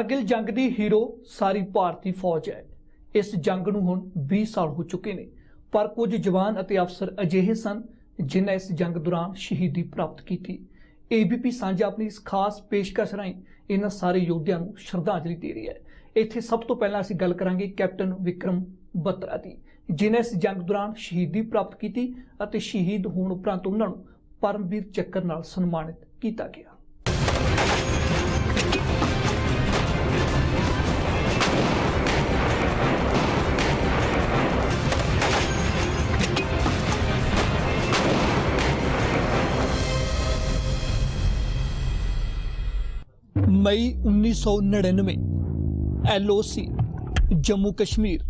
कारगिल जंग दी हीरो सारी भारतीय फौज है। इस जंग नूं हुण 20 साल हो चुके ने, पर कुछ जवान अते अफसर अजिहे सन जिन्हें इस जंग दौरान शहीदी प्राप्त की थी। एबीपी सांझा अपनी इस खास पेशकश राहीं इन्हां सारे योद्धियां नूं श्रद्धांजलि दे रही है। इत्थे सब तो पहलां असीं गल करांगे कैप्टन विक्रम बत्रा दी, जिन्हें इस जंग दौरान शहीदी प्राप्त की अते शहीद होण उपरंत उन्हां नूं परमवीर चक्कर नाल सन्मानित किया गया। मई 1999 LOC जम्मू कश्मीर।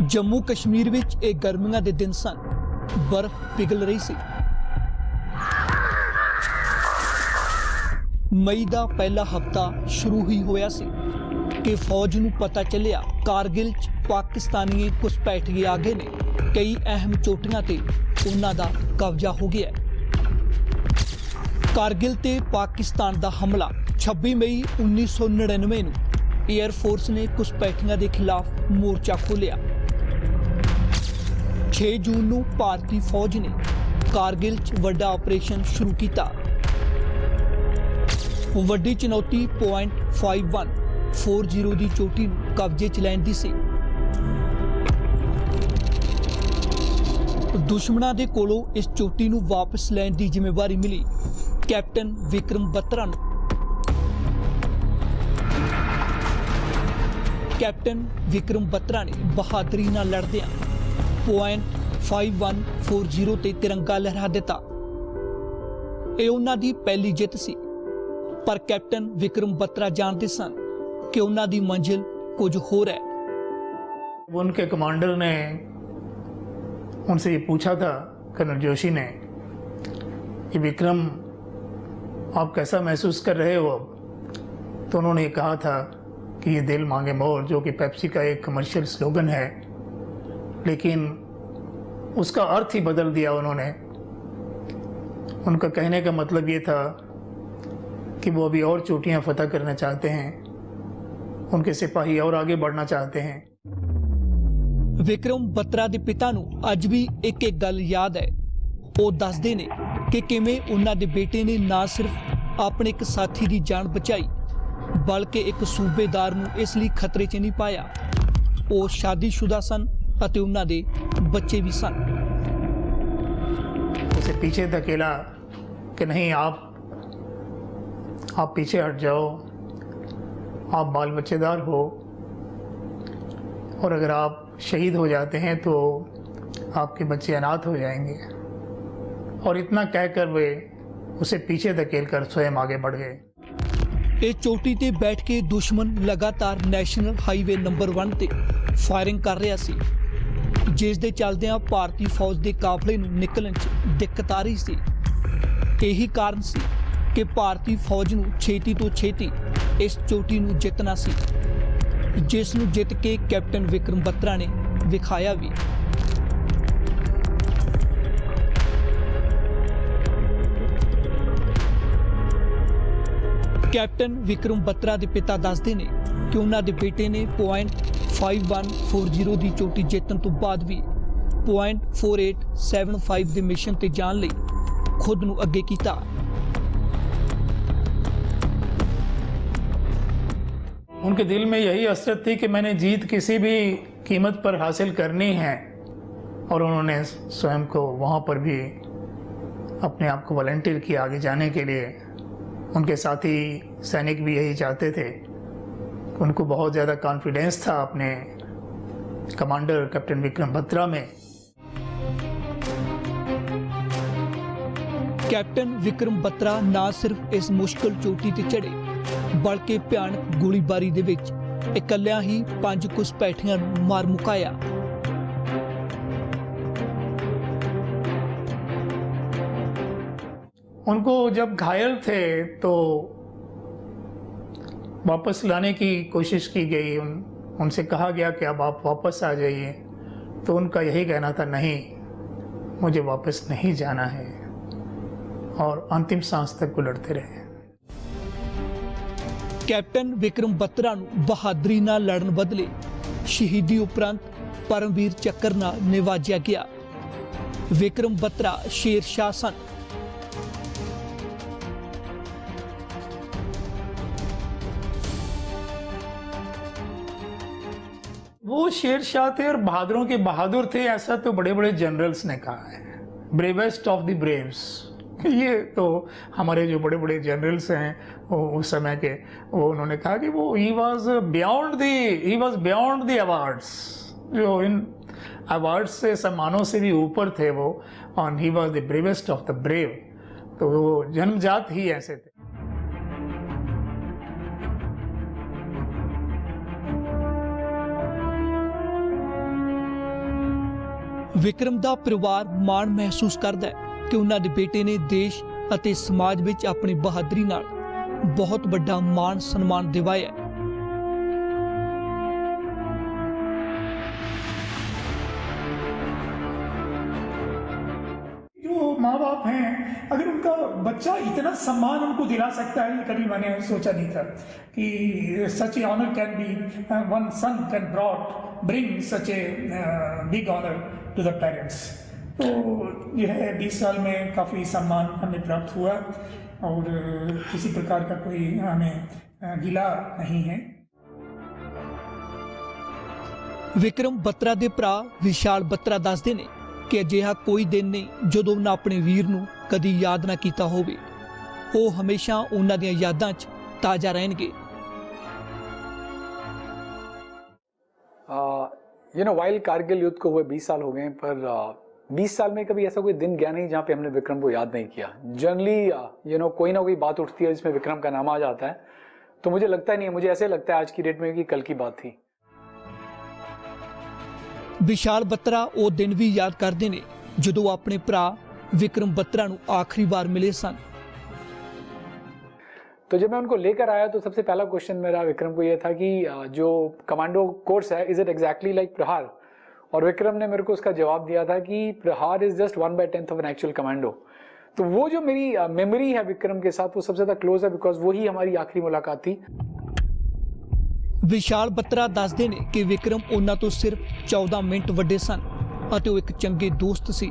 जम्मू कश्मीर विच एक गर्मियां दे दिन सन, बर्फ पिघल रही सी। मई दा पहला हफ्ता शुरू ही होया सी कि फौज नूं पता चलिया कारगिल च पाकिस्तानी घुसपैठिए आ गए ने। कई अहम चोटियां ते उन्हां दा कब्जा हो गया। कारगिल ते पाकिस्तान दा हमला 26 मई 1999 नूं एयरफोर्स ने घुसपैठियां दे खिलाफ मोर्चा खोलिया। 6 जून नूं भारतीय फौज ने कारगिल च वड्डा ऑपरेशन शुरू किया। वड्डी चुनौती .5140 दी चोटी नूं कब्जे च लैण दी सी। दुश्मनां दे कोलों इस चोटी नूं वापस लैण दी जिम्मेवारी मिली कैप्टन विक्रम बत्रा नूं। कैप्टन विक्रम बत्रा ने बहादुरी नाल लड़दियां .5140 ते तिरंगा लहरा दिता। ये उन्हां दी पहली जित सी, पर कैप्टन विक्रम बत्रा जानते सन कि उन्हां दी मंजिल कुछ होर है। उनके कमांडर ने उनसे ये पूछा था, कर्नल जोशी ने, कि विक्रम आप कैसा महसूस कर रहे हो अब? तो उन्होंने कहा था कि ये दिल मांगे मोर, जो कि पेप्सी का एक कमर्शियल स्लोगन है, लेकिन उसका अर्थ ही बदल दिया उन्होंने। उनका कहने का मतलब ये था कि वो अभी और चोटियां फतह करना चाहते हैं, उनके सिपाही और आगे बढ़ना चाहते हैं। विक्रम बत्रा दे पिता नूं अज भी एक एक गल याद है। वो दसदे ने कि किवें उन्हां दे बेटे ने ना सिर्फ अपने एक साथी की जान बचाई, बल्कि एक सूबेदार नूं इसलिए खतरे च नहीं पाया। वो शादीशुदा सन अते उन्हां दे बच्चे भी सन। उसे पीछे धकेला कि नहीं, आप पीछे हट जाओ, आप बाल बच्चेदार हो, और अगर आप शहीद हो जाते हैं तो आपके बच्चे अनाथ हो जाएंगे। और इतना कहकर वे उसे पीछे धकेलकर स्वयं आगे बढ़ गए। इस चोटी ते बैठ के दुश्मन लगातार नेशनल हाईवे नंबर 1 ते फायरिंग कर रहा सी, जिस दे चलदियां भारतीय फौज के काफले नूं निकलण च दिक्कत आ रही सी। यही कारण सी कि भारतीय फौज नूं छेती तो छेती इस चोटी नूं जितना सी, जिस नूं जित के कैप्टन विक्रम बत्रा ने विखाया भी। कैप्टन विक्रम बत्रा के पिता दसदे ने कि उन्हां दे बेटे ने .5140 दी चोटी जितन तो बाद भी .4875 दे मिशन ते जाण लई खुद नूं अगे कीता। उनके दिल में यही हसरत थी कि मैंने जीत किसी भी कीमत पर हासिल करनी है, और उन्होंने स्वयं को वहाँ पर भी अपने आप को वॉलंटियर किया आगे जाने के लिए। उनके साथी सैनिक भी यही चाहते थे। उनको बहुत ज़्यादा कॉन्फिडेंस था अपने कमांडर कैप्टन विक्रम बत्रा में। कैप्टन विक्रम बत्रा ना सिर्फ इस मुश्किल चोटी ते चढ़े, बल्कि भयानक गोलीबारी दे विच इकल्लियां ही 5 घुसपैठियां नूं मार मुकाया। उनको जब घायल थे तो वापस लाने की कोशिश की गई। उनसे कहा गया कि अब आप वापस आ जाइए, तो उनका यही कहना था, नहीं, मुझे वापस नहीं जाना है, और अंतिम सांस तक वो लड़ते रहे। ਕੈਪਟਨ ਵਿਕਰਮ ਬੱਤਰਾ ਨੂੰ ਬਹਾਦਰੀ ਨਾਲ ਲੜਨ ਬਦਲੇ ਸ਼ਹੀਦੀ ਉਪਰੰਤ ਪਰਮਵੀਰ ਚੱਕਰ ਨਾਲ ਨਿਵਾਜਿਆ ਗਿਆ। ਵਿਕਰਮ ਬੱਤਰਾ ਸ਼ੇਰ ਸ਼ਾਹ ਸਨ। वो शेर शाह थे और बहादुरों के बहादुर थे, ऐसा तो बड़े बड़े जनरल्स ने कहा है। ब्रेवेस्ट ऑफ द ब्रेव्स, ये तो हमारे जो बड़े बड़े जनरल्स हैं वो उस समय के, वो उन्होंने कहा कि वो he was beyond the awards, जो इन अवार्ड्स से सम्मानों से भी ऊपर थे वो, और he was the bravest of the brave. तो वो जन्मजात ही ऐसे थे। ਵਿਕਰਮ ਦਾ ਪਰਿਵਾਰ ਮਾਣ ਮਹਿਸੂਸ ਕਰਦਾ ਹੈ ਕਿ ਉਹਨਾਂ ਦੇ ਬੇਟੇ ਨੇ ਦੇਸ਼ ਅਤੇ ਸਮਾਜ ਵਿੱਚ ਆਪਣੀ ਬਹਾਦਰੀ ਨਾਲ ਬਹੁਤ ਵੱਡਾ ਮਾਣ ਸਨਮਾਨ ਦਿਵਾਇਆ ਹੈ। जो माँ बाप हैं, अगर उनका बच्चा इतना सम्मान उनको दिला सकता है, ये कभी मैंने सोचा नहीं था कि such a honour can be, one son can bring such a big honour to the parents. तो जो है 20 साल में काफ़ी सम्मान हमें प्राप्त हुआ और किसी प्रकार का कोई हमें गिला नहीं है। ਵਿਕਰਮ ਬੱਤਰਾ ਦੇ ਭਰਾ ਵਿਸ਼ਾਲ ਬੱਤਰਾ ਦੱਸਦੇ ਨੇ ਕਿ ਅਜਿਹਾ ਕੋਈ ਦਿਨ ਨਹੀਂ ਜਦੋਂ ਉਹਨਾਂ ਆਪਣੇ ਵੀਰ ਨੂੰ ਕਦੀ ਯਾਦ ਨਾ ਕੀਤਾ ਹੋਵੇ। ਉਹ ਹਮੇਸ਼ਾ ਉਹਨਾਂ ਦੀਆਂ ਯਾਦਾਂ 'ਚ ਤਾਜ਼ਾ ਰਹਿਣਗੇ। वाइल कारगिल युद्ध को हुए 20 साल हो गए, पर 20 साल में कभी ऐसा कोई दिन गया नहीं जहाँ पे हमने विक्रम को याद नहीं किया। जनरली कोई ना कोई बात उठती है जिसमें विक्रम का नाम आ जाता है, तो मुझे लगता ही नहीं है, मुझे ऐसे लगता है आज की डेट में कि कल की बात थी। ਵਿਸ਼ਾਲ ਬੱਤਰਾ ਉਹ ਦਿਨ ਵੀ ਯਾਦ ਕਰਦੇ ਨੇ ਜਦੋਂ ਆਪਣੇ ਭਰਾ ਵਿਕਰਮ ਬੱਤਰਾ ਨੂੰ ਆਖਰੀ ਵਾਰ ਮਿਲੇ ਸਨ। तो जब मैं उनको लेकर आया तो सबसे पहला क्वेश्चन मेरा विक्रम को ये था कि जो कमांडो कोर्स है, इज इट एग्जैक्टली लाइक प्रहार? और विक्रम ने मेरे को उसका जवाब दिया था कि प्रहार is just 1/10 of an actual commando. तो वो जो मेरी मेमोरी है विक्रम के साथ, वो सबसे ज़्यादा क्लोज है, बिकॉज वही हमारी आखिरी मुलाकात थी। ਵਿਸ਼ਾਲ ਬੱਤਰਾ ਦੱਸਦੇ ਨੇ ਕਿ ਵਿਕਰਮ ਉਹਨਾਂ ਤੋਂ ਸਿਰਫ 14 ਮਿੰਟ ਵੱਡੇ ਸਨ ਅਤੇ ਉਹ ਇੱਕ ਚੰਗੇ ਦੋਸਤ ਸੀ।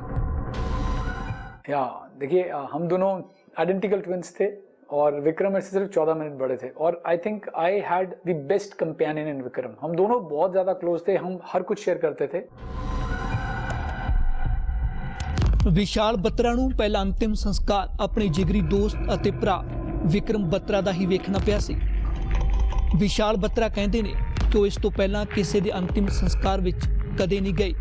या देखिए, हम दोनों आइडेंटिकल ट्विंस थे और विक्रम मेरे से सिर्फ 14 मिनट बड़े थे, और I think I had the best companion in Vikram. हम दोनों बहुत ज़्यादा क्लोज थे, हम हर कुछ शेयर करते थे। ਵਿਸ਼ਾਲ ਬੱਤਰਾ ਨੂੰ ਪਹਿਲਾ ਅੰਤਿਮ ਸੰਸਕਾਰ ਆਪਣੇ ਜਿਗਰੀ ਦੋਸਤ ਅਤੇ ਭਰਾ ਵਿਕਰਮ ਬੱਤਰਾ ਦਾ ਹੀ ਵੇਖਣਾ ਪਿਆ ਸੀ। ਵਿਸ਼ਾਲ ਬੱਤਰਾ ਕਹਿੰਦੇ ਨੇ ਕਿ ਉਹ ਇਸ ਤੋਂ ਪਹਿਲਾਂ ਕਿਸੇ ਦੇ ਅੰਤਿਮ ਸੰਸਕਾਰ ਵਿੱਚ ਕਦੇ ਨਹੀਂ ਗਏ।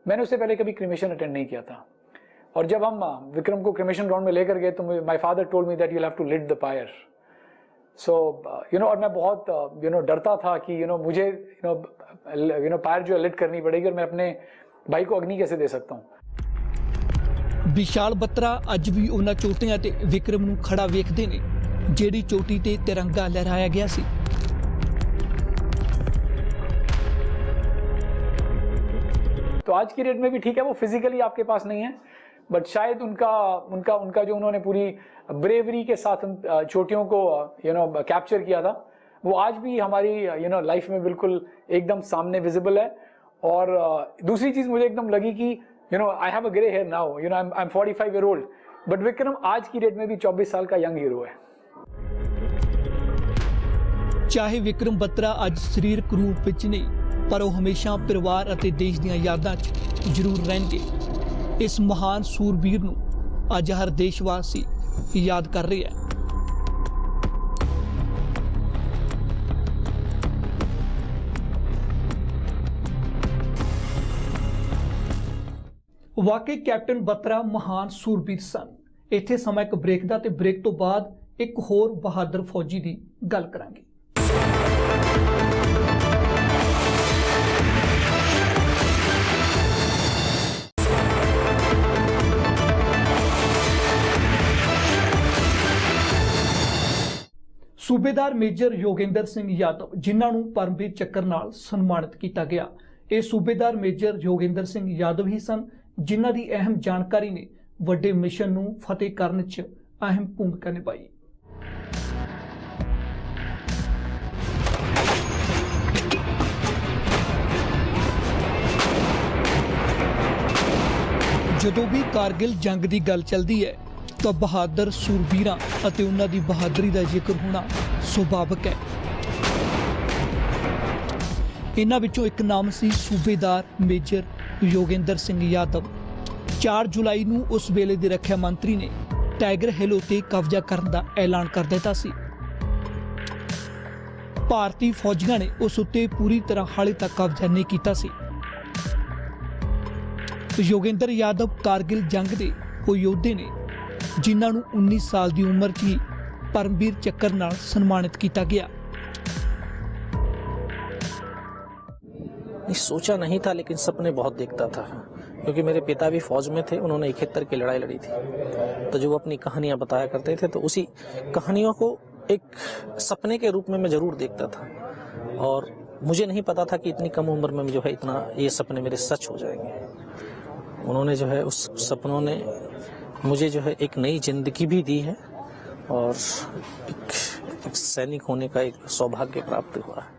मैंने उससे पहले कभी क्रिमेशन अटेंड नहीं किया था, और जब हम विक्रम को क्रिमेशन ग्राउंड में लेकर गए तो my father told me that you have to lit the fire. So और मैं बहुत डरता था कि मुझे फायर जो लिट करनी पड़ेगी, और मैं अपने भाई को अग्नि कैसे दे सकता हूँ। ਵਿਸ਼ਾਲ ਬੱਤਰਾ ਅੱਜ ਵੀ ਉਹਨਾਂ ਚੋਟੀਆਂ ਤੇ ਵਿਕਰਮ ਨੂੰ ਖੜਾ ਵੇਖਦੇ ਨੇ ਜਿਹੜੀ ਚੋਟੀ ਤੇ ਤਿਰੰਗਾ ਲਹਿਰਾਇਆ ਗਿਆ ਸੀ। तो आज की डेट में भी ठीक है, वो फिजिकली आपके पास नहीं है, बट शायद उनका जो उन्होंने पूरी ब्रेवरी के साथ चोटियों को कैप्चर किया था, वो आज भी हमारी लाइफ में बिल्कुल एकदम सामने विजिबल है। और दूसरी चीज मुझे एकदम लगी कि I have a grey hair now, I am 45 year old, but Vikram आज की डेट में भी 24 साल का यंग हीरो है। ਚਾਹੇ ਵਿਕਰਮ ਬੱਤਰਾ ਅੱਜ ਸਰੀਰਕ ਰੂਪ ਵਿੱਚ ਨਹੀਂ, ਪਰ ਉਹ ਹਮੇਸ਼ਾ ਪਰਿਵਾਰ ਅਤੇ ਦੇਸ਼ ਦੀਆਂ ਯਾਦਾਂ 'ਚ ਜ਼ਰੂਰ ਰਹਿਣਗੇ। ਇਸ ਮਹਾਨ ਸੂਰਬੀਰ ਨੂੰ ਅੱਜ ਹਰ ਦੇਸ਼ਵਾਸੀ ਯਾਦ ਕਰ ਰਿਹਾ ਹੈ। ਵਾਕਈ ਕੈਪਟਨ ਬੱਤਰਾ ਮਹਾਨ ਸੂਰਬੀਰ ਸਨ। ਇੱਥੇ ਸਮਾਂ ਇੱਕ ਬ੍ਰੇਕ ਦਾ, ਤੇ ਬ੍ਰੇਕ ਤੋਂ ਬਾਅਦ ਇੱਕ ਹੋਰ ਬਹਾਦਰ ਫੌਜੀ ਦੀ ਗੱਲ ਕਰਾਂਗੇ। सूबेदार मेजर योगेंद्र सिंह यादव, जिन्हां नूं परमवीर ਚੱਕਰ ਨਾਲ ਸਨਮਾਨਿਤ ਕੀਤਾ ਗਿਆ, ਇਹ ਸੂਬੇਦਾਰ ਮੇਜਰ ਯੋਗਿੰਦਰ ਸਿੰਘ ਯਾਦਵ ਹੀ ਸਨ, ਜਿਨ੍ਹਾਂ ਦੀ ਅਹਿਮ ਜਾਣਕਾਰੀ ਨੇ ਵੱਡੇ ਮਿਸ਼ਨ ਨੂੰ ਫਤਿਹ ਕਰਨ 'ਚ ਅਹਿਮ ਭੂਮਿਕਾ ਨਿਭਾਈ। ਜਦੋਂ ਵੀ ਕਾਰਗਿਲ ਜੰਗ ਦੀ ਗੱਲ ਚੱਲਦੀ ਹੈ ਤਾਂ ਬਹਾਦਰ ਸੂਰਬੀਰਾਂ ਅਤੇ ਉਹਨਾਂ ਦੀ ਬਹਾਦਰੀ ਦਾ ਜ਼ਿਕਰ ਹੋਣਾ ਸੁਭਾਵਿਕ ਹੈ। ਇਹਨਾਂ ਵਿੱਚੋਂ ਇੱਕ ਨਾਮ ਸੀ ਸੂਬੇਦਾਰ ਮੇਜਰ ਯੋਗਿੰਦਰ ਸਿੰਘ ਯਾਦਵ। 4 ਜੁਲਾਈ ਨੂੰ ਉਸ ਵੇਲੇ ਦੇ ਰੱਖਿਆ ਮੰਤਰੀ ਨੇ ਟਾਈਗਰ ਹਿੱਲ ਉੱਤੇ ਕਬਜ਼ਾ ਕਰਨ ਦਾ ਐਲਾਨ ਕਰ ਦਿੱਤਾ ਸੀ। ਭਾਰਤੀ ਫੌਜੀਆਂ ਨੇ ਉਸ ਉੱਤੇ ਪੂਰੀ ਤਰ੍ਹਾਂ ਹਾਲੇ ਤੱਕ ਕਬਜ਼ਾ ਨਹੀਂ ਕੀਤਾ ਸੀ। ਯੋਗਿੰਦਰ ਯਾਦਵ ਕਾਰਗਿਲ ਜੰਗ ਦੇ ਉਹ ਯੋਧੇ ਨੇ ਜਿਨ੍ਹਾਂ ਨੂੰ 19 ਸਾਲ ਦੀ ਉਮਰ 'ਚ ਹੀ ਪਰਮਵੀਰ ਚੱਕਰ ਨਾਲ ਸਨਮਾਨਿਤ ਕੀਤਾ ਗਿਆ। सोचा नहीं था, लेकिन सपने बहुत देखता था, क्योंकि मेरे पिता भी फौज में थे। उन्होंने 71 की लड़ाई लड़ी थी, तो जो वो अपनी कहानियां बताया करते थे, तो उसी कहानियों को एक सपने के रूप में मैं जरूर देखता था। और मुझे नहीं पता था कि इतनी कम उम्र में जो है इतना ये सपने मेरे सच हो जाएंगे। उन्होंने जो है उस सपनों ने मुझे जो है एक नई जिंदगी भी दी है और एक सैनिक होने का एक सौभाग्य प्राप्त हुआ है।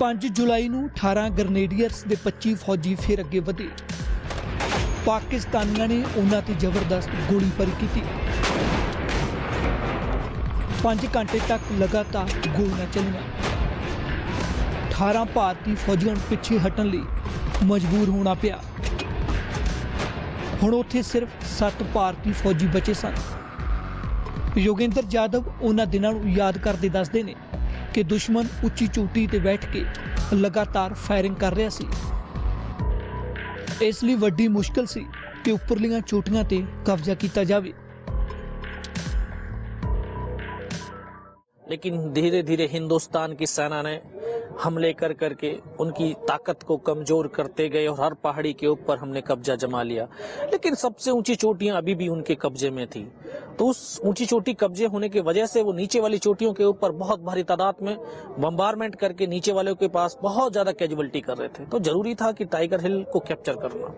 5 ਜੁਲਾਈ ਨੂੰ 18 ਗ੍ਰਨੇਡੀਅਰਸ ਦੇ 25 ਫੌਜੀ ਫਿਰ ਅੱਗੇ ਵਧੇ। ਪਾਕਿਸਤਾਨੀਆਂ ਨੇ ਉਹਨਾਂ ਤੇ ਜ਼ਬਰਦਸਤ ਗੋਲੀਬਾਰੀ ਕੀਤੀ। 5 ਘੰਟੇ ਤੱਕ ਲਗਾਤਾਰ ਗੋਲੀਆਂ ਚੱਲੀਆਂ। 18 ਭਾਰਤੀ ਫੌਜੀਆਂ ਨੂੰ ਪਿੱਛੇ ਹਟਣ ਲਈ ਮਜਬੂਰ ਹੋਣਾ ਪਿਆ। ਹੁਣ ਉੱਥੇ ਸਿਰਫ 7 ਭਾਰਤੀ ਫੌਜੀ ਬਚੇ ਸਨ। ਯੋਗਿੰਦਰ ਯਾਦਵ ਉਹਨਾਂ ਦਿਨਾਂ ਨੂੰ ਯਾਦ ਕਰਦੇ ਦੱਸਦੇ ਨੇ ਕਿ ਦੁਸ਼ਮਣ ਉੱਚੀ ਚੋਟੀ ਤੇ ਬੈਠ ਕੇ ਲਗਾਤਾਰ ਫਾਇਰਿੰਗ ਕਰ ਰਿਹਾ ਸੀ। ਇਸ ਲਈ ਵੱਡੀ ਮੁਸ਼ਕਲ ਸੀ ਕਿ ਉੱਪਰਲੀਆਂ ਚੋਟੀਆਂ ਤੇ ਕਬਜ਼ਾ ਕੀਤਾ ਜਾਵੇ। लेकिन धीरे धीरे हिंदुस्तान की सेना ने हमले कर करके उनकी ताकत को कमजोर करते गए और हर पहाड़ी के ऊपर हमने कब्जा जमा लिया। लेकिन सबसे ऊंची चोटियां अभी भी उनके कब्जे में थी, तो उस ऊंची चोटी कब्जे होने की वजह से वो नीचे वाली चोटियों के ऊपर बहुत भारी तादाद में बम्बारमेंट करके नीचे वालों के पास बहुत ज्यादा कैजुअलिटी कर रहे थे। तो जरूरी था कि टाइगर हिल को कैप्चर करना।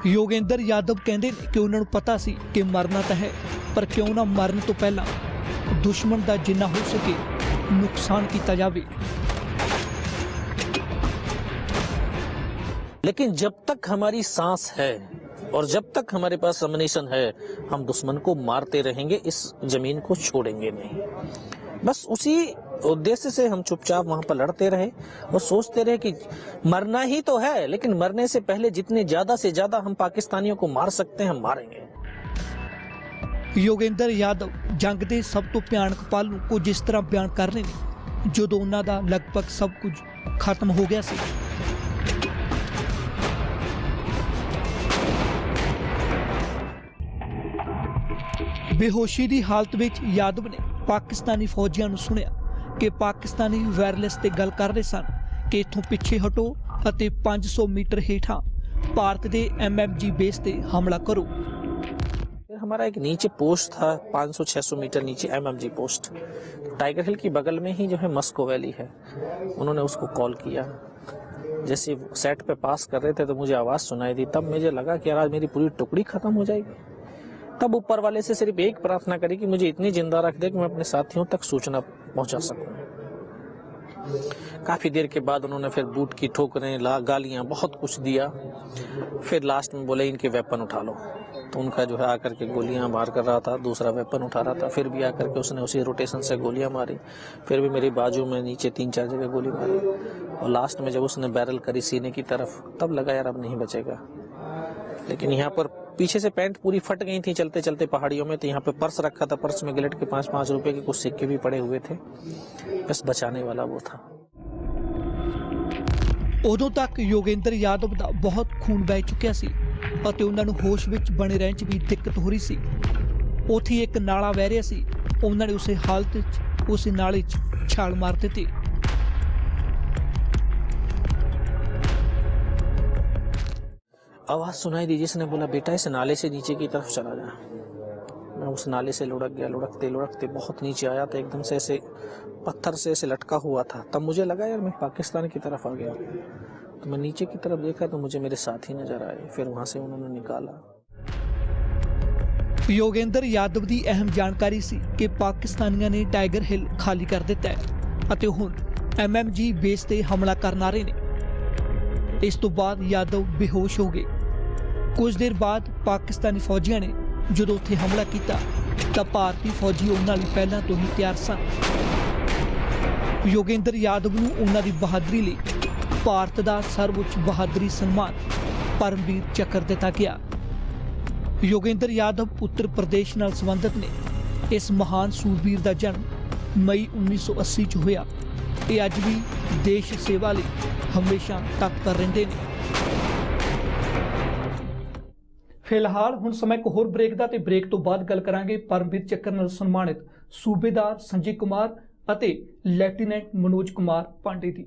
ਯੋਗਿੰਦਰ ਯਾਦਵ ਕਹਿੰਦੇ ਨੇ ਕਿ ਉਹਨਾਂ ਨੂੰ ਪਤਾ ਸੀ ਕਿ ਮਰਨਾ ਤਾਂ ਹੈ, ਪਰ ਕਿਉਂ ਨਾ ਮਰਨ ਤੋਂ ਪਹਿਲਾਂ ਦੁਸ਼ਮਣ ਦਾ ਜਿੰਨਾ ਹੋ ਸਕੇ ਨੁਕਸਾਨ ਕੀਤਾ ਜਾਵੇ। लेकिन जब तक हमारी सांस है और जब तक हमारे पास अम्युनिशन है, हम दुश्मन को मारते रहेंगे, इस जमीन को छोड़ेंगे नहीं। बस उसी उद्देश्य से हम चुपचाप वहां पर लड़ते रहे और सोचते रहे कि मरना ही तो है, लेकिन मरने से पहले जितने ज्यादा से ज्यादा हम पाकिस्तानियों को मार सकते हैं हम मारेंगे। ਯੋਗਿੰਦਰ ਯਾਦਵ ਜੰਗ ਦੇ ਸਭ ਤੋਂ ਭਿਆਨਕ ਪਲ ਨੂੰ ਕੁਝ ਇਸ ਤਰ੍ਹਾਂ ਬਿਆਨ ਕਰ ਰਹੇ ਨੇ ਜਦੋਂ ਉਹਨਾਂ ਦਾ ਲਗਭਗ ਸਭ ਕੁਝ ਖਤਮ ਹੋ ਗਿਆ ਸੀ। ਬੇਹੋਸ਼ੀ ਦੀ ਹਾਲਤ ਵਿੱਚ ਯਾਦਵ ਨੇ ਪਾਕਿਸਤਾਨੀ ਫੌਜੀਆਂ ਨੂੰ ਸੁਣਿਆ ਕਿ ਪਾਕਿਸਤਾਨੀ ਵਾਇਰਲੈਸ ਤੇ ਗੱਲ ਕਰ ਰਹੇ ਸਨ ਕਿ ਇੱਥੋਂ ਪਿੱਛੇ ਹਟੋ ਅਤੇ 500 ਮੀਟਰ ਹੇਠਾਂ ਭਾਰਤ ਦੇ MMG बेस ਤੇ ਹਮਲਾ ਕਰੋ। हमारा एक नीचे पोस्ट था 500-600 मीटर नीचे MMG पोस्ट। टाइगर हिल की बगल में ही जो है मस्को वैली है। उन्होंने उसको कॉल किया। जैसे सेट पे पास कर रहे थे तो मुझे आवाज़ सुनाई दी। तब मुझे लगा कि यार आज मेरी पूरी टुकड़ी खत्म हो जाएगी। तब ऊपर वाले से सिर्फ एक प्रार्थना करी कि मुझे इतनी जिंदा रख दे कि मैं अपने साथियों तक सूचना पहुंचा सकूं। काफ़ी देर के बाद उन्होंने फिर बूट की ठोकरें गालियाँ बहुत कुछ दिया। फिर लास्ट में बोले इनके वेपन उठा लो। तो उनका जो है आकर के गोलियां मार कर रहा था, दूसरा वेपन उठा रहा था। फिर भी आकर के उसने उसी रोटेशन से गोलियां मारी। फिर भी मेरी बाजू में नीचे 3-4 जगह गोली मारी और लास्ट में जब उसने बैरल करी सीने की तरफ तब लगा यार अब नहीं बचेगा। लेकिन यहाँ पर पीछे से पैंट पूरी फट गई थी चलते चलते पहाड़ियों में। तो यहाँ पे पर्स रखा था, पर्स में गिलट के 5-5 रुपए के कुछ सिक्के भी पड़े हुए थे। बस बचाने वाला वो था। ਉਦੋਂ ਤੱਕ ਯੋਗਿੰਦਰ ਯਾਦਵ ਦਾ ਬਹੁਤ ਖੂਨ ਵਹਿ ਚੁੱਕਿਆ ਸੀ ਅਤੇ ਉਹਨਾਂ ਨੂੰ ਹੋਸ਼ ਵਿੱਚ ਬਣੇ ਰਹਿਣ 'ਚ ਵੀ ਦਿੱਕਤ ਹੋ ਰਹੀ ਸੀ। ਉੱਥੇ ਇੱਕ ਨਾਲਾ ਵਹਿ ਰਿਹਾ ਸੀ। ਉਹਨਾਂ ਨੇ ਉਸੇ ਹਾਲਤ 'ਚ ਉਸੇ ਨਾਲੇ 'ਚ ਛਾਲ ਮਾਰ ਦਿੱਤੀ। आवाज़ सुनाई दी जिसने बोला बेटा इस नाले से नीचे की तरफ चला जा। मैं मैं उस नाले से लुढ़क गया। लुढ़कते लुढ़कते बहुत नीचे आया तो एकदम से ऐसे पत्थर से ऐसे लटका हुआ था। तब मुझे लगा यार मैं पाकिस्तान की तरफ आ गया। तो मैं नीचे की तरफ देखा तो मुझे मेरे साथी नज़र आए। फिर वहाँ से उन्होंने निकाला। ਯੋਗੇਂਦਰ ਯਾਦਵ ਦੀ ਅਹਿਮ ਜਾਣਕਾਰੀ ਸੀ ਕਿ ਪਾਕਿਸਤਾਨੀਆਂ ਨੇ ਟਾਈਗਰ ਹਿੱਲ ਖਾਲੀ ਕਰ ਦਿੱਤਾ ਹੈ ਅਤੇ ਹੁਣ MMG ਬੇਸ ਤੇ ਹਮਲਾ ਕਰਨ ਆ ਰਹੇ ਨੇ। ਇਸ ਤੋਂ ਬਾਅਦ ਯਾਦਵ ਬੇਹੋਸ਼ ਹੋ ਗਏ। ਕੁਝ ਦੇਰ ਬਾਅਦ ਪਾਕਿਸਤਾਨੀ ਫੌਜੀਆਂ ਨੇ ਜਦੋਂ ਉੱਥੇ ਹਮਲਾ ਕੀਤਾ ਤਾਂ ਭਾਰਤੀ ਫੌਜੀ ਉਹਨਾਂ ਲਈ ਪਹਿਲਾਂ ਤੋਂ ਹੀ ਤਿਆਰ ਸਨ। ਯੋਗੇਂਦਰ ਯਾਦਵ ਨੂੰ ਉਹਨਾਂ ਦੀ ਬਹਾਦਰੀ ਲਈ ਭਾਰਤ ਦਾ ਸਰਵਉੱਚ ਬਹਾਦਰੀ ਸਨਮਾਨ ਪਰਮਵੀਰ ਚੱਕਰ ਦਿੱਤਾ ਗਿਆ। ਯੋਗੇਂਦਰ ਯਾਦਵ ਉੱਤਰ ਪ੍ਰਦੇਸ਼ ਨਾਲ ਸੰਬੰਧਿਤ ਨੇ। ਇਸ ਮਹਾਨ ਸੂਰਬੀਰ ਦਾ ਜਨਮ ਮਈ 1980 ਚ ਹੋਇਆ। ਇਹ ਅੱਜ ਵੀ ਦੇਸ਼ ਸੇਵਾ ਲਈ ਹਮੇਸ਼ਾ ਤਤਪਰ ਰਹਿੰਦੇ ਨੇ। ਫਿਲਹਾਲ ਹੁਣ ਸਮਾਂ ਇੱਕ ਹੋਰ ਬ੍ਰੇਕ ਦਾ ਤੇ ਬ੍ਰੇਕ ਤੋਂ ਬਾਅਦ ਗੱਲ ਕਰਾਂਗੇ ਪਰਮਵੀਰ ਚੱਕਰ ਨਾਲ ਸਨਮਾਨਿਤ ਸੂਬੇਦਾਰ ਸੰਜੇ ਕੁਮਾਰ ਅਤੇ ਲੈਫਟੀਨੈਂਟ ਮਨੋਜ ਕੁਮਾਰ ਪਾਂਡੇ ਦੀ।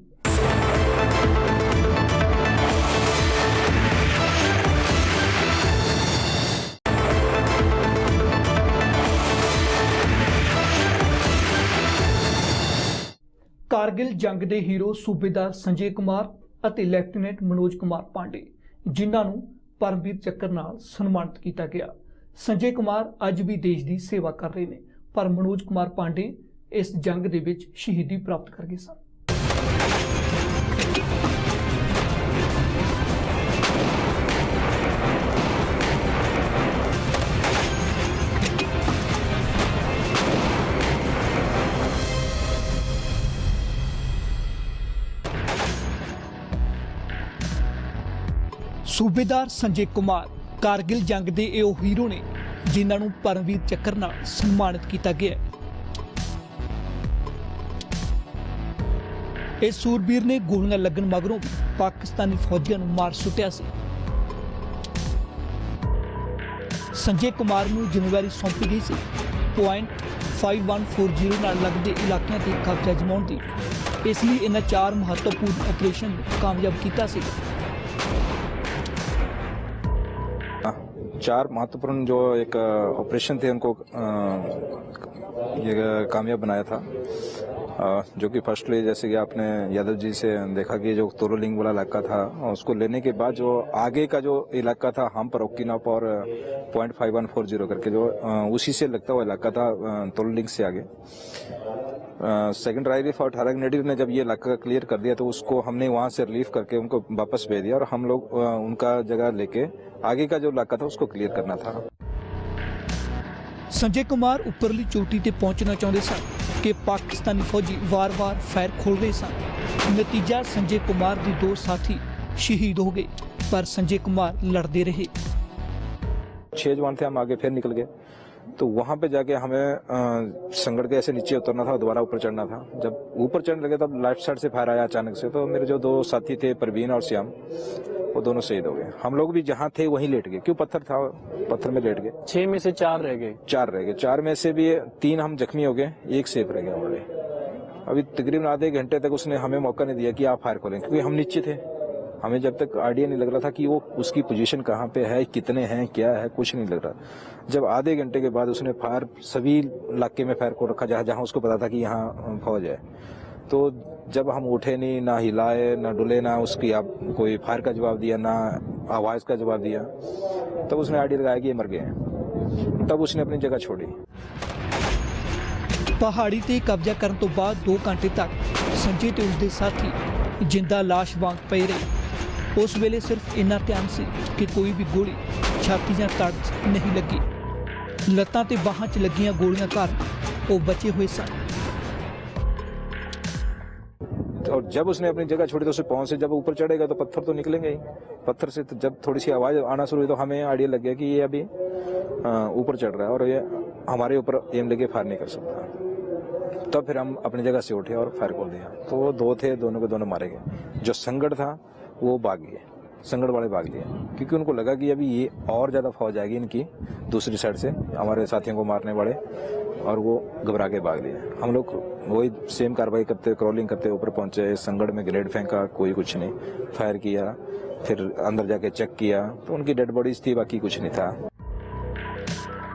कारगिल जंग के हीरो सूबेदार संजय कुमार ਅਤੇ ਲੈਫਟੀਨੈਂਟ ਮਨੋਜ ਕੁਮਾਰ ਪਾਂਡੇ ਜਿਨ੍ਹਾਂ ਨੂੰ ਪਰਮਵੀਰ ਚੱਕਰ ਨਾਲ ਸਨਮਾਨਿਤ ਕੀਤਾ ਗਿਆ। ਸੰਜੇ ਕੁਮਾਰ ਅੱਜ ਵੀ ਦੇਸ਼ ਦੀ ਸੇਵਾ ਕਰ ਰਹੇ ਨੇ, ਪਰ ਮਨੋਜ ਕੁਮਾਰ ਪਾਂਡੇ ਇਸ ਜੰਗ ਦੇ ਵਿੱਚ ਸ਼ਹੀਦੀ ਪ੍ਰਾਪਤ ਕਰ ਗਏ ਸਨ। सूबेदार संजय कुमार कारगिल जंग के ਇਹ ਉਹ ਹੀਰੋ ਨੇ ਜਿਨ੍ਹਾਂ ਨੂੰ ਪਰਮਵੀਰ ਚੱਕਰ ਨਾਲ ਸਨਮਾਨਿਤ ਕੀਤਾ ਗਿਆ। ਇਸ ਸੂਰਬੀਰ ਨੇ ਗੋਲੀਆਂ ਲੱਗਣ ਮਗਰੋਂ ਪਾਕਿਸਤਾਨੀ ਫੌਜੀਆਂ ਨੂੰ ਮਾਰ ਸੁੱਟਿਆ ਸੀ। ਸੰਜੇ ਕੁਮਾਰ ਨੂੰ ਜ਼ਿੰਮੇਵਾਰੀ ਸੌਂਪੀ ਗਈ ਸੀ ਪੁਆਇੰਟ 5140 ਨਾਲ ਲੱਗਦੇ ਇਲਾਕਿਆਂ ਤੇ ਕਬਜ਼ਾ ਜਮਾਉਣ ਦੀ। ਇਸ ਲਈ ਇਹਨਾਂ 4 ਮਹੱਤਵਪੂਰਨ ਆਪਰੇਸ਼ਨ ਨੂੰ ਕਾਮਯਾਬ ਕੀਤਾ ਸੀ। 4 महत्वपूर्ण जो एक ऑपरेशन थे उनको ये कामयाब बनाया था, जो कि फर्स्टली जैसे कि आपने यादव जी से देखा कि जो तोरोलिंग वाला इलाका था उसको लेने के बाद जो आगे का जो इलाका था हम पर ओकिनाप और .5140 करके जो उसी से लगता हुआ इलाका था तोरोलिंग से आगे। सेकंड राइफ और 18 नेटिव ने जब ये इलाका क्लियर कर दिया तो उसको हमने वहाँ से रिलीफ करके उनको वापस भेज दिया और हम लोग उनका जगह लेके आगे का जो इलाका था उसको क्लियर करना था। संजय कुमार उपरली चोटी ते पहुंचना चाहते सन कि पाकिस्तानी फौजी वार-वार फायर खोल रहे सन। नतीजा संजय कुमार के 2 साथी शहीद हो गए, पर संजय कुमार लड़ते रहे। 6 जवान थे, हम आगे फिर निकल गए तो वहां पे जाके हमें संगड़ के ऐसे नीचे उतरना था, दोबारा ऊपर चढ़ना था। जब ऊपर चढ़ने लगे तब लेफ्ट साइड से फायर आया अचानक से, तो मेरे जो 2 साथी थे परवीन और श्याम वो दोनों शहीद हो गए। हम लोग भी जहाँ थे वहीं लेट गए, क्यों पत्थर था, पत्थर में लेट गए। 6 में से 4 रह गए। 4 रह गए। 4 में से भी 3 हम जख्मी हो गए, 1 सेफ रह गया हमारे। अभी तकरीबन आधे घंटे तक उसने हमें मौका नहीं दिया कि आप फायर करें, क्योंकि हम नीचे थे। हमें जब तक आइडिया नहीं लग रहा था कि वो उसकी पोजीशन कहाँ पे है, कितने हैं, क्या है, कुछ नहीं लग रहा। जब आधे घंटे के बाद उसने फायर सभी इलाके में फायर को रखा जहाँ जहाँ उसको पता था कि यहाँ फौज है, तो जब हम उठे नहीं, ना हिलाए, ना डुले, ना उसकी आप कोई फायर का जवाब दिया, ना आवाज का जवाब दिया, तब उसने आइडिया लगाया कि ये मर गए हैं। तब उसने अपनी जगह छोड़ी। पहाड़ी ते कब्जा करने तो बाद 2 घंटे तक संजय ते उसके साथी जिंदा लाश वांग पए रहे। उस वेले सिर्फ इन्ना ध्यान से कि कोई भी गोली छाती या तड़ नहीं लगी। लत्तां ते बाहां च लगियां गोलियां कारण वो बचे हुए सन। और जब उसने अपनी जगह छोड़ी तो उसे पाँव से जब ऊपर चढ़ेगा तो पत्थर तो निकलेंगे ही। पत्थर से तो जब थोड़ी सी आवाज आना शुरू हुई तो हमें आइडिया लग गया कि ये अभी ऊपर चढ़ रहा है और ये हमारे ऊपर एम लेके फायर नहीं कर सकता। तब फिर हम अपनी जगह से उठे और फायर खोल दिया। तो वो 2 थे, दोनों के दोनों मारे गए। जो संगड़ था वो भाग गए, संगड़ वाले भाग लिए, क्योंकि उनको लगा कि अभी ये और ज्यादा फौज आएगी इनकी दूसरी साइड से हमारे साथियों को मारने वाले, और वो घबरा के भाग लिए। हम लोग वही सेम कार्रवाई करते, क्रॉलिंग करते ऊपर पहुंचे। संगड़ में ग्रेनेड फेंका, कोई कुछ नहीं, फायर किया, फिर अंदर जाके चेक किया तो उनकी डेड बॉडीज थी, बाकी कुछ नहीं था।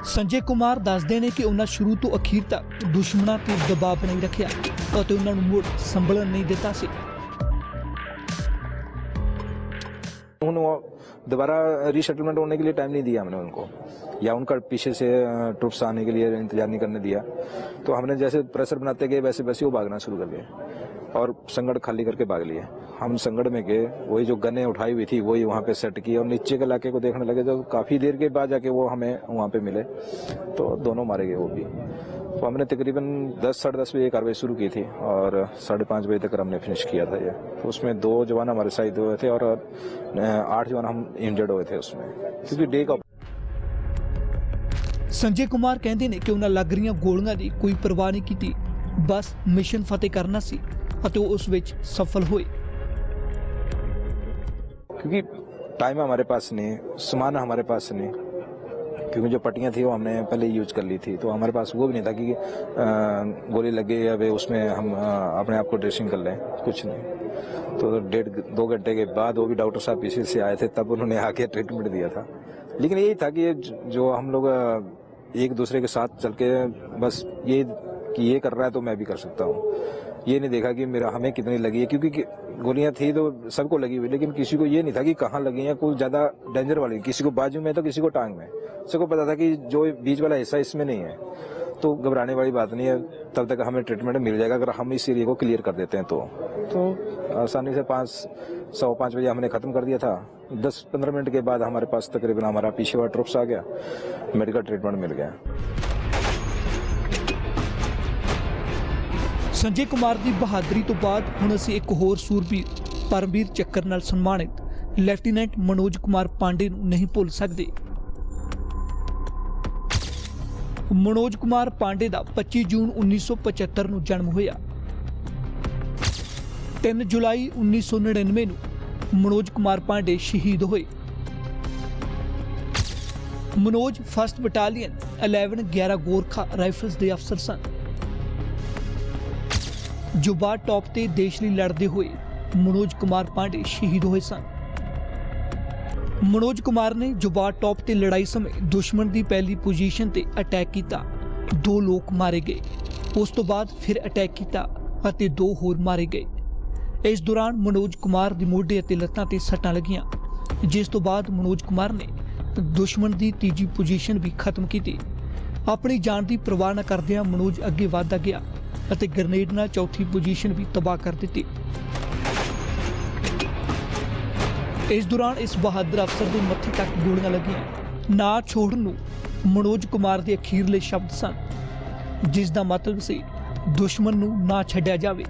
ਸੰਜੇ ਕੁਮਾਰ ਦੱਸਦੇ ਨੇ ਕਿ ਉਹਨਾਂ ਸ਼ੁਰੂ ਤੋਂ ਅਖੀਰ ਤੱਕ ਦੁਸ਼ਮਣਾਂ ਤੇ ਦਬਾਅ ਬਣਾਈ ਰੱਖਿਆ ਅਤੇ ਉਹਨਾਂ ਨੂੰ ਮੁੜ ਸੰਭਲਣ ਨਹੀਂ ਦਿੱਤਾ ਸੀ। दोबारा रीसेटलमेंट होने के लिए टाइम नहीं दिया हमने उनको, या उनका पीछे से ट्रुप्स आने के लिए इंतजार नहीं करने दिया। तो हमने जैसे प्रेशर बनाते गए वैसे वैसे वो भागना शुरू कर दिया और संगड़ खाली करके भाग लिए। हम संगड़ में गए, वही जो गन्ने उठाई हुई थी वही वहाँ पे सेट की और नीचे के इलाके को देखने लगे। तो काफ़ी देर के बाद जाके वो हमें वहाँ पे मिले तो दोनों मारे गए वो भी। तो हमने तकरीबन 10 साढ़े 10 बजे कार्रवाई शुरू की थी और 5:30 बजे तक हमने फिनिश किया था ये। तो उसमें 2 जवान हमारे शहीद हुए थे और 8 जवान हम इंजर्ड हुए थे उसमें, क्योंकि डे का। ਸੰਜੇ ਕੁਮਾਰ ਕਹਿੰਦੇ ਨੇ ਕਿ ਉਹਨਾਂ ਲੱਗ ਰਹੀਆਂ ਗੋਲੀਆਂ ਦੀ ਕੋਈ ਪਰਵਾਹ ਨਹੀਂ ਕੀਤੀ, ਬਸ ਮਿਸ਼ਨ ਫਤਿਹ ਕਰਨਾ ਸੀ ਅਤੇ ਉਹ ਉਸ ਵਿੱਚ ਸਫਲ ਹੋਏ। क्योंकि टाइम हमारे पास नहीं, सामान हमारे पास नहीं, क्योंकि जो पट्टियाँ थी वो हमने पहले यूज कर ली थी। तो हमारे पास वो भी नहीं था कि गोली लगे या वे उसमें हम अपने आप को ड्रेसिंग कर लें, कुछ नहीं। तो 1.5-2 घंटे के बाद वो भी डॉक्टर साहब पीछे से आए थे, तब उन्होंने आके ट्रीटमेंट दिया था। लेकिन यही था कि जो हम लोग एक दूसरे के साथ चल के बस ये कि ये कर रहा है तो मैं भी कर सकता हूँ, ये नहीं देखा कि मेरा हमें कितनी लगी है, क्योंकि गोलियां थी तो सबको लगी हुई, लेकिन किसी को ये नहीं था कि कहाँ लगी हैं। कोई ज्यादा डेंजर वाली, किसी को बाजू में तो किसी को टांग में, सबको पता था कि जो बीच वाला हिस्सा इसमें नहीं है। तो घबराने वाली बात नहीं है, तब तक हमें ट्रीटमेंट मिल जाएगा अगर हम इस एरिया को क्लियर कर देते हैं। तो आसानी से 5:15 बजे हमने खत्म कर दिया था। 10-15 मिनट के बाद हमारे पास तकरीबन हमारा पीछे वाला ट्रुप्स आ गया, मेडिकल ट्रीटमेंट मिल गया। ਸੰਜੇ ਕੁਮਾਰ ਦੀ ਬਹਾਦਰੀ ਤੋਂ ਬਾਅਦ ਹੁਣ ਅਸੀਂ ਇੱਕ ਹੋਰ ਸੂਰਬੀਰ ਪਰਮਵੀਰ ਚੱਕਰ ਨਾਲ ਸਨਮਾਨਿਤ ਲੈਫਟੀਨੈਂਟ ਮਨੋਜ ਕੁਮਾਰ ਪਾਂਡੇ ਨੂੰ ਨਹੀਂ ਭੁੱਲ ਸਕਦੇ। ਮਨੋਜ ਕੁਮਾਰ ਪਾਂਡੇ ਦਾ 25 ਜੂਨ 1975 ਨੂੰ ਜਨਮ ਹੋਇਆ। 3 ਜੁਲਾਈ 1999 ਨੂੰ ਮਨੋਜ ਕੁਮਾਰ ਪਾਂਡੇ ਸ਼ਹੀਦ ਹੋਏ। Manoj 1st battalion 11 Gorkha rifles ਦੇ ਅਫਸਰ ਸਨ। ਜੁਬਾਰ ਟੌਪ ਤੇ ਦੇਸ਼ ਲਈ ਲੜਦੇ ਹੋਏ ਮਨੋਜ ਕੁਮਾਰ ਪਾਂਡੇ ਸ਼ਹੀਦ ਹੋਏ ਸਨ। ਮਨੋਜ ਕੁਮਾਰ ਨੇ ਜੁਬਾਰ ਟੌਪ ਤੇ ਲੜਾਈ ਸਮੇਂ ਦੁਸ਼ਮਣ ਦੀ ਪਹਿਲੀ ਪੋਜੀਸ਼ਨ ਤੇ ਅਟੈਕ ਕੀਤਾ, 2 ਲੋਕ ਮਾਰੇ ਗਏ। ਉਸ ਤੋਂ ਬਾਅਦ ਫਿਰ ਅਟੈਕ ਕੀਤਾ ਅਤੇ 2 ਹੋਰ ਮਾਰੇ ਗਏ। ਇਸ ਦੌਰਾਨ ਮਨੋਜ ਕੁਮਾਰ ਦੀ ਮੋਢੇ ਅਤੇ ਲੱਤਾਂ ਤੇ ਸੱਟਾਂ ਲੱਗੀਆਂ, ਜਿਸ ਤੋਂ ਬਾਅਦ ਮਨੋਜ ਕੁਮਾਰ ਨੇ ਦੁਸ਼ਮਣ ਦੀ ਤੀਜੀ ਪੋਜੀਸ਼ਨ ਵੀ ਖਤਮ ਕੀਤੀ। ਆਪਣੀ ਜਾਨ ਦੀ ਪਰਵਾਹ ਨਾ ਕਰਦਿਆਂ ਮਨੋਜ ਅੱਗੇ ਵਧਦਾ ਗਿਆ ਅਤੇ ਗ੍ਰਨੇਡ ਨਾਲ ਚੌਥੀ ਪੋਜੀਸ਼ਨ ਵੀ ਤਬਾਹ ਕਰ ਦਿੱਤੀ। ਇਸ ਦੌਰਾਨ ਇਸ ਬਹਾਦਰ ਅਫਸਰ ਦੇ ਮੱਥੇ ਤੱਕ ਗੋਲੀਆਂ ਲੱਗੀਆਂ। ਨਾ ਛੋੜਨ ਨੂੰ ਮਨੋਜ ਕੁਮਾਰ ਦੇ ਅਖੀਰਲੇ ਸ਼ਬਦ ਸਨ, ਜਿਸ ਦਾ ਮਤਲਬ ਸੀ ਦੁਸ਼ਮਣ ਨੂੰ ਨਾ ਛੱਡਿਆ ਜਾਵੇ।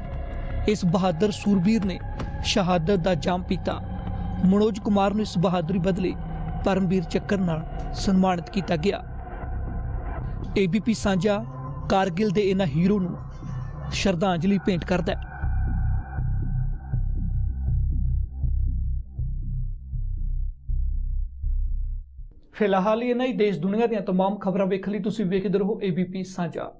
ਇਸ ਬਹਾਦਰ ਸੂਰਬੀਰ ਨੇ ਸ਼ਹਾਦਤ ਦਾ ਜਾਮ ਪੀਤਾ। ਮਨੋਜ ਕੁਮਾਰ ਨੂੰ ਇਸ ਬਹਾਦਰੀ ਬਦਲੇ ਪਰਮਵੀਰ ਚੱਕਰ ਨਾਲ ਸਨਮਾਨਿਤ ਕੀਤਾ ਗਿਆ। ABP ਸਾਂਝਾ ਕਾਰਗਿਲ ਦੇ ਇਹਨਾਂ ਹੀਰੋ ਨੂੰ ਸ਼ਰਧਾਂਜਲੀ ਭੇਂਟ ਕਰਦਾ ਹੈ। ਫਿਲਹਾਲ ਇਹਨਾਂ ਹੀ ਦੇਸ਼ ਦੁਨੀਆ ਦੀਆਂ तमाम ਖਬਰਾਂ ਵੇਖਣ ਲਈ ਤੁਸੀਂ ਵੇਖਦੇ ਰਹੋ ABP ਸਾਂਝਾ।